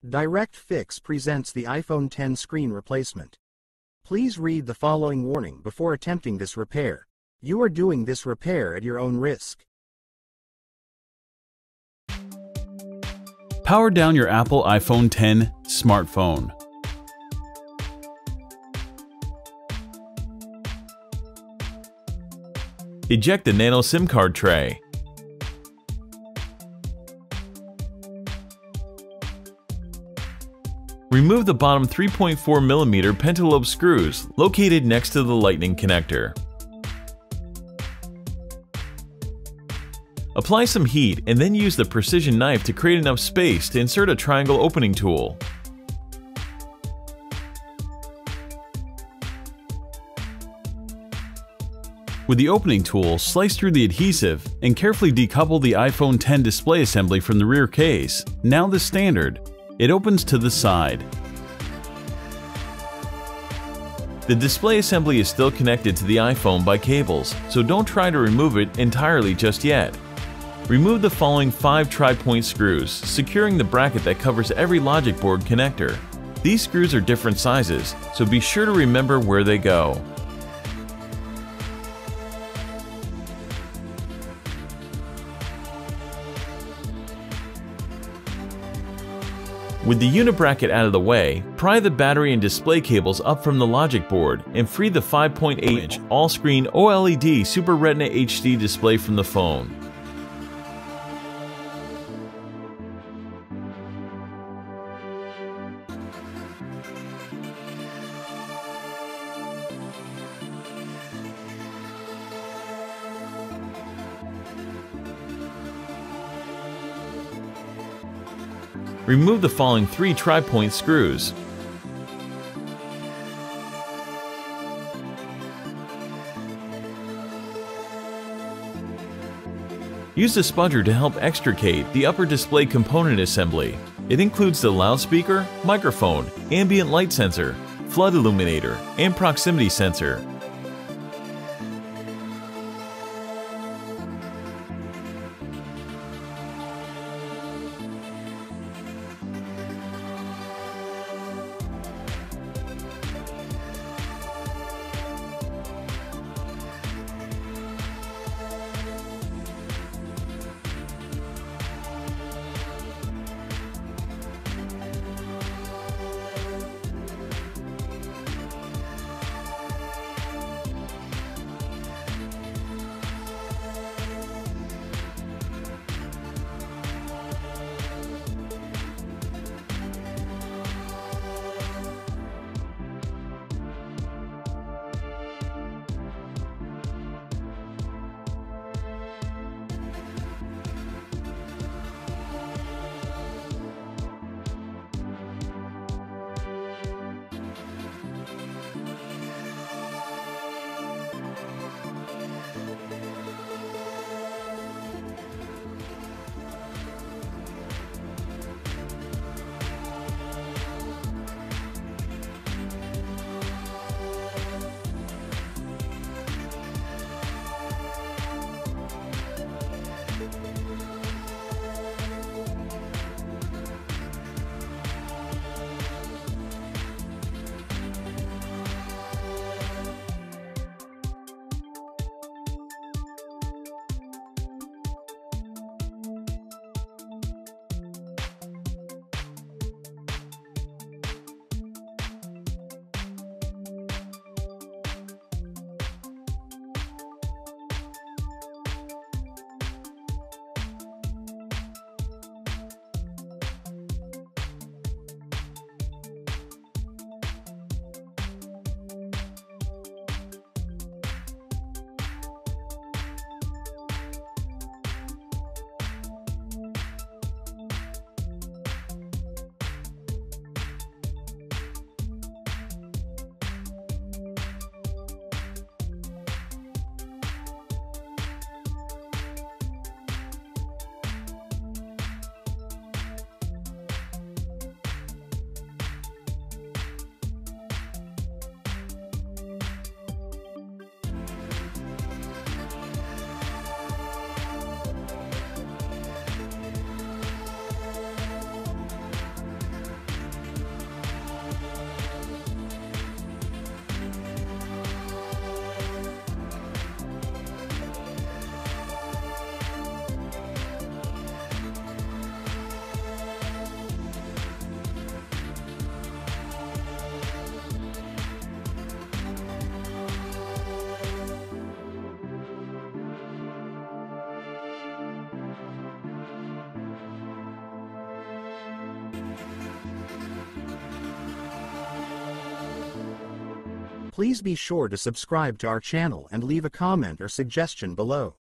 Direct Fix presents the iPhone X screen replacement. Please read the following warning before attempting this repair. You are doing this repair at your own risk. Power down your Apple iPhone X smartphone. Eject the nano SIM card tray. Remove the bottom 3.4mm pentalobe screws located next to the lightning connector. Apply some heat and then use the precision knife to create enough space to insert a triangle opening tool. With the opening tool, slice through the adhesive and carefully decouple the iPhone X display assembly from the rear case. Now the standard. It opens to the side. The display assembly is still connected to the iPhone by cables, so don't try to remove it entirely just yet. Remove the following 5 tri-point screws, securing the bracket that covers every logic board connector. These screws are different sizes, so be sure to remember where they go. With the unibracket out of the way, pry the battery and display cables up from the logic board and free the 5.8-inch all-screen OLED Super Retina HD display from the phone. Remove the following 3 tri-point screws. Use the sponger to help extricate the upper display component assembly. It includes the loudspeaker, microphone, ambient light sensor, flood illuminator, and proximity sensor. Please be sure to subscribe to our channel and leave a comment or suggestion below.